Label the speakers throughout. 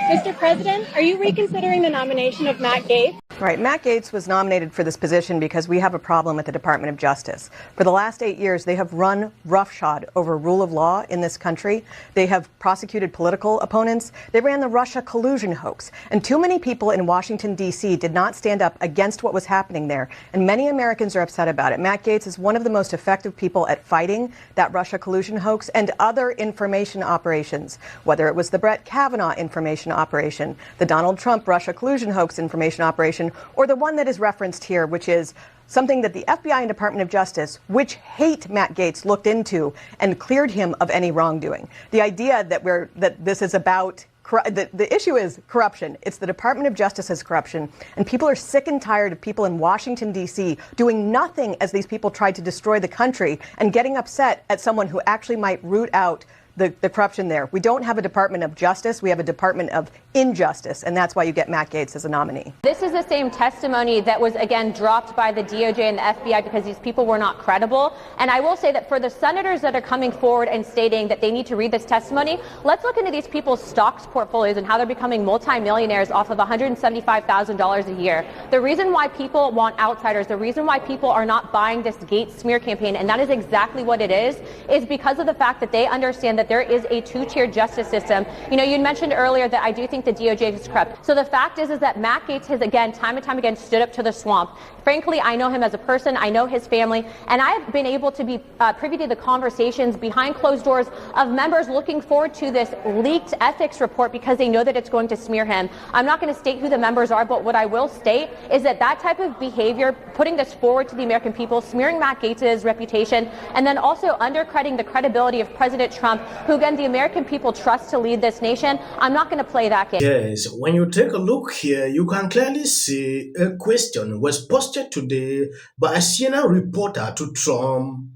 Speaker 1: Mr. President, are you reconsidering the nomination of Matt Gaetz?
Speaker 2: Right. Matt Gaetz was nominated for this position because we have a problem at the Department of Justice. For the last 8 years, they have run roughshod over rule of law in this country. They have prosecuted political opponents. They ran the Russia collusion hoax. And too many people in Washington, D.C. did not stand up against what was happening there. And many Americans are upset about it. Matt Gaetz is one of the most effective people at fighting that Russia collusion hoax and other information operations, whether it was the Brett Kavanaugh information operation, the Donald Trump Russia collusion hoax information operation, or the one that is referenced here, which is something that the FBI and Department of Justice, which hate Matt Gaetz, looked into and cleared him of any wrongdoing. The idea that this is about the issue is corruption. It's the Department of Justice's corruption. And people are sick and tired of people in Washington, D.C. doing nothing as these people tried to destroy the country and getting upset at someone who actually might root out the corruption there. We don't have a Department of Justice. We have a Department of Injustice. And that's why you get Matt Gaetz as a nominee.
Speaker 3: This is the same testimony that was, again, dropped by the DOJ and the FBI because these people were not credible. And I will say that for the senators that are coming forward and stating that they need to read this testimony, let's look into these people's stocks portfolios and how they're becoming multimillionaires off of $175,000 a year. The reason why people want outsiders, the reason why people are not buying this Gaetz smear campaign, and that is exactly what it is because of the fact that they understand that there is a two-tier justice system. You know, you mentioned earlier that I do think the DOJ is corrupt. So the fact is that Matt Gaetz has, again, time and time again, stood up to the swamp. Frankly, I know him as a person. I know his family. And I've been able to be privy to the conversations behind closed doors of members looking forward to this leaked ethics report because they know that it's going to smear him. I'm not going to state who the members are, but what I will state is that that type of behavior, putting this forward to the American people, smearing Matt Gaetz's reputation, and then also undercutting the credibility of President Trump, who, again, the American people trust to lead this nation. I'm not going to play that game.
Speaker 4: Yes, when you take a look here, you can clearly see a question was posted today by a CNN reporter to Trump.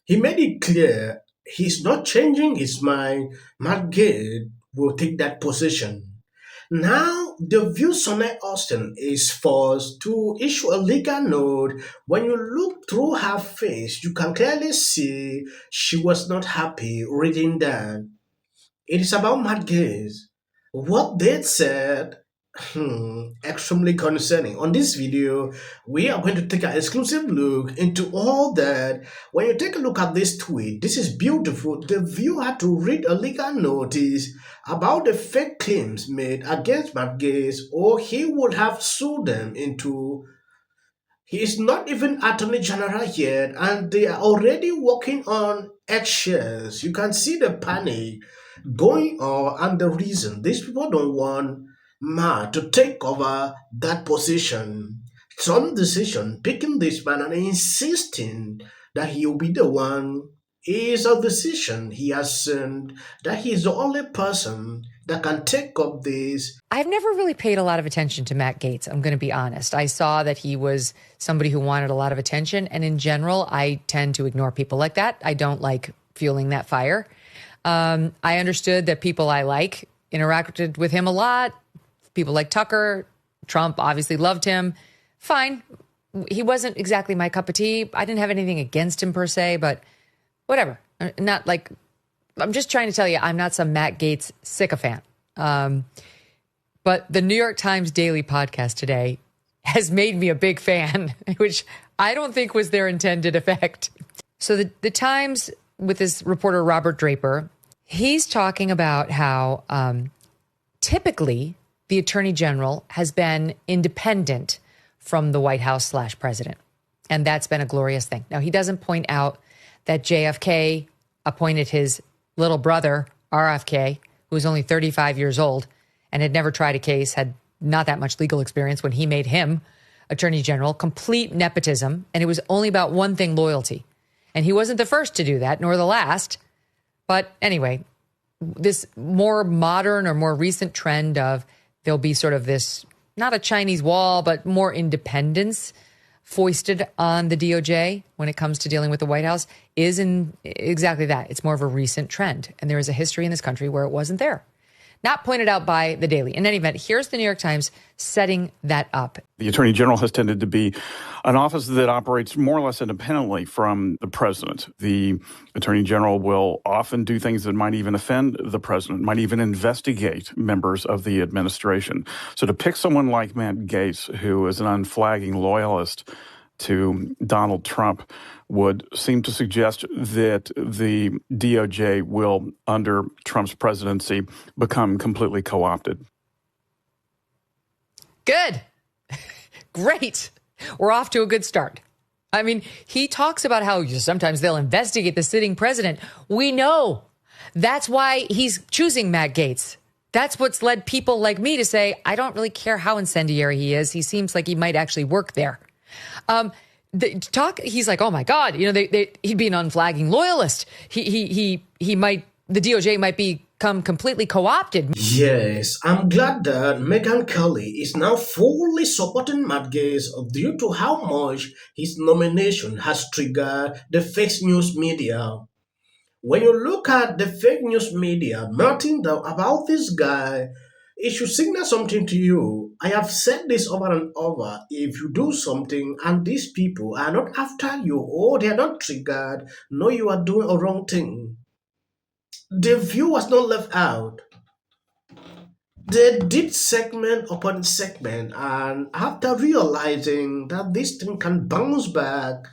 Speaker 4: He made it clear he's not changing his mind. Matt Gaetz will take that position. Now, the view Sonny Hostin is forced to issue a legal note. When you look through her face, you can clearly see she was not happy reading that. It is about Matt Gaetz. What they said, extremely concerning. On this video, we are going to take an exclusive look into all that. When you take a look at this tweet, this is beautiful. The viewer had to read a legal notice about the fake claims made against Matt Gaetz, or he would have sued them into. He is not even Attorney General yet, and they are already working on eggshells. You can see the panic going on and the reason these people don't want Matt to take over that position. Some decision picking this man and insisting that he will be the one is a decision he has sent, that he is the only person that can take up this.
Speaker 5: I've never really paid a lot of attention to Matt Gaetz. I'm going to be honest. I saw that he was somebody who wanted a lot of attention. And in general, I tend to ignore people like that. I don't like fueling that fire. I understood that people I like interacted with him a lot. People like Tucker, Trump obviously loved him. Fine. He wasn't exactly my cup of tea. I didn't have anything against him per se, but whatever. Not like, I'm just trying to tell you, I'm not some Matt Gaetz sycophant. But the New York Times Daily podcast today has made me a big fan, which I don't think was their intended effect. So the Times, with this reporter, Robert Draper, he's talking about how typically the Attorney General has been independent from the White House / president. And that's been a glorious thing. Now, he doesn't point out that JFK appointed his little brother, RFK, who was only 35 years old and had never tried a case, had not that much legal experience when he made him Attorney General, complete nepotism. And it was only about one thing, loyalty. And he wasn't the first to do that, nor the last. But anyway, this more modern or more recent trend of there'll be sort of this, not a Chinese wall, but more independence foisted on the DOJ when it comes to dealing with the White House is in exactly that. It's more of a recent trend. And there is a history in this country where it wasn't there. not pointed out by the Daily. In any event, here's the New York Times setting that up.
Speaker 6: The Attorney General has tended to be an office that operates more or less independently from the president. The Attorney General will often do things that might even offend the president, might even investigate members of the administration. So to pick someone like Matt Gaetz, who is an unflagging loyalist to Donald Trump, would seem to suggest that the DOJ will, under Trump's presidency, become completely co-opted.
Speaker 5: Good. Great. We're off to a good start. I mean, he talks about how sometimes they'll investigate the sitting president. We know. That's why he's choosing Matt Gaetz. That's what's led people like me to say, I don't really care how incendiary he is. He seems like he might actually work there. He's like, oh my God, he'd be an unflagging loyalist. The DOJ might become completely co-opted.
Speaker 4: Yes, I'm glad that Megyn Kelly is now fully supporting Matt Gaetz due to how much his nomination has triggered the fake news media. When you look at the fake news media melting down about this guy, it should signal something to you. I have said this over and over. If you do something and these people are not after you or they are not triggered, no, you are doing a wrong thing. The view was not left out. They did segment upon segment, and after realizing that this thing can bounce back,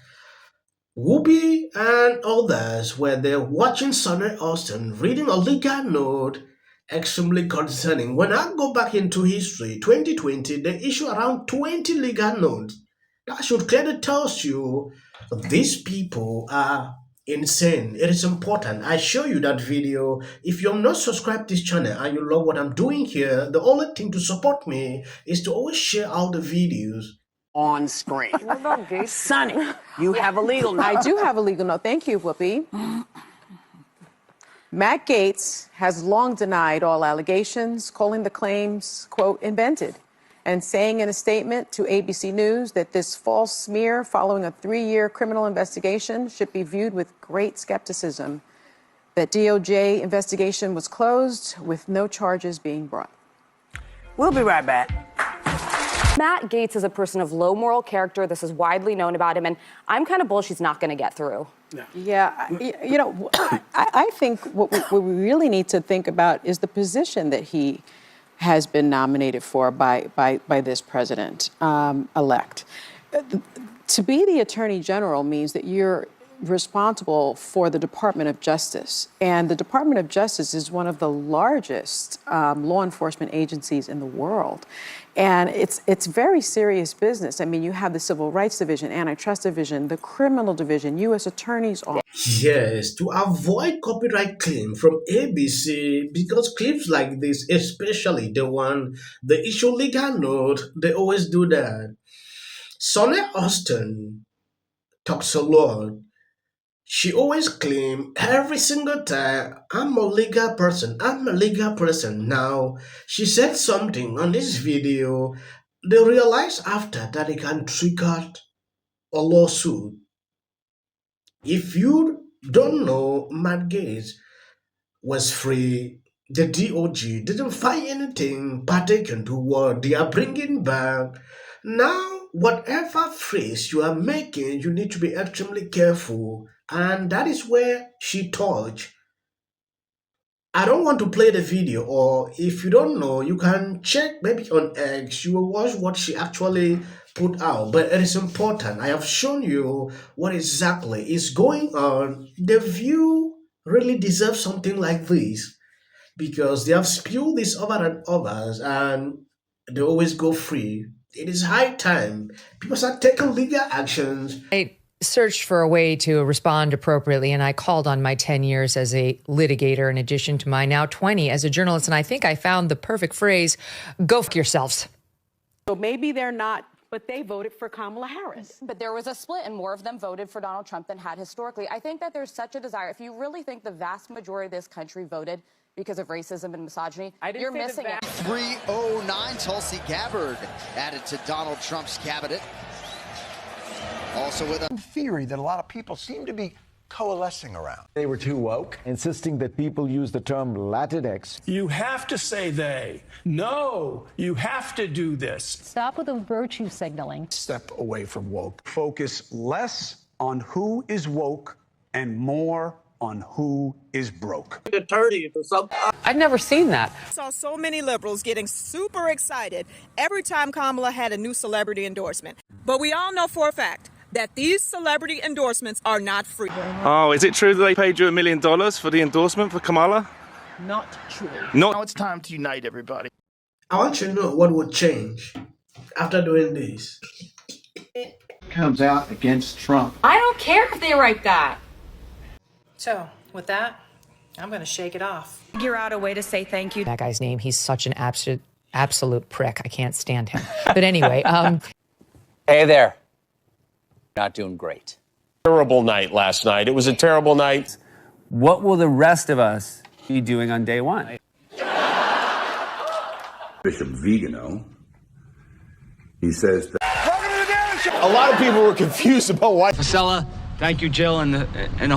Speaker 4: Whoopi and others were there watching Sonny Hostin reading a legal note extremely concerning. When I go back into history, 2020, they issue around 20 legal notes. That should clearly tell you these people are insane. It is important. I show you that video. If you're not subscribed to this channel and you love what I'm doing here, the only thing to support me is to always share all the videos
Speaker 7: on screen. Sonny, you have a legal note.
Speaker 8: I do have a legal note. Thank you, Whoopi. Matt Gaetz has long denied all allegations, calling the claims, quote, invented, and saying in a statement to ABC News that this false smear following a 3-year criminal investigation should be viewed with great skepticism. That DOJ investigation was closed with no charges being brought.
Speaker 7: We'll be right back.
Speaker 9: Matt Gaetz is a person of low moral character. This is widely known about him, and I'm kind of bullish he's not going to get through.
Speaker 8: Yeah, I think what we really need to think about is the position that he has been nominated for by this president elect. To be the Attorney General means that you're responsible for the Department of Justice. And the Department of Justice is one of the largest law enforcement agencies in the world. And it's very serious business. I mean, you have the Civil Rights Division, Antitrust Division, the Criminal Division, U.S. Attorney's Office.
Speaker 4: Yes, to avoid copyright claim from ABC, because clips like this, especially the issue legal note, they always do that. Sonny Hostin talks a lot. She always claims every single time, I'm a legal person. Now, she said something on this video. They realized after that they can trigger a lawsuit. If you don't know, Matt Gaetz was free. The DOJ didn't find anything pertaining to what they are bringing back. Now, whatever phrase you are making, you need to be extremely careful. And that is where she touched. I don't want to play the video, or if you don't know, you can check maybe on X. You will watch what she actually put out. But it is important. I have shown you what exactly is going on. The View really deserves something like this, because they have spewed this over and others, and they always go free. It is high time people start taking legal actions.
Speaker 5: I searched for a way to respond appropriately, and I called on my 10 years as a litigator in addition to my now 20 as a journalist, and I think I found the perfect phrase, go f*** yourselves.
Speaker 8: So maybe they're not, but they voted for Kamala Harris.
Speaker 9: But there was a split, and more of them voted for Donald Trump than had historically. I think that there's such a desire. If you really think the vast majority of this country voted because of racism and misogyny, you're missing it.
Speaker 10: 309, Tulsi Gabbard added to Donald Trump's cabinet. Also with a
Speaker 11: theory that a lot of people seem to be coalescing around. They were too woke, insisting that people use the term Latinx.
Speaker 12: You have to say they. No, you have to do this.
Speaker 13: Stop with the virtue signaling.
Speaker 12: Step away from woke. Focus less on who is woke and more on who is broke.
Speaker 7: I'd never seen that.
Speaker 14: I saw so many liberals getting super excited every time Kamala had a new celebrity endorsement. But we all know for a fact that these celebrity endorsements are not free.
Speaker 15: Oh, is it true that they paid you $1 million for the endorsement for Kamala?
Speaker 14: Not true.
Speaker 15: Now it's time to unite everybody.
Speaker 4: I want to know what would change after doing this.
Speaker 11: Comes out against Trump.
Speaker 13: I don't care if they write that.
Speaker 14: So, with that, I'm going to shake it off.
Speaker 13: Figure out a way to say thank you.
Speaker 5: That guy's name, he's such an absolute prick. I can't stand him. But anyway,
Speaker 7: Hey there. Not doing great.
Speaker 12: Terrible night last night. It was a terrible night.
Speaker 7: What will the rest of us be doing on day one?
Speaker 11: Bishop Vigano, he says that
Speaker 12: A lot of people were confused about why.
Speaker 7: Marcella, thank you, Jill, and the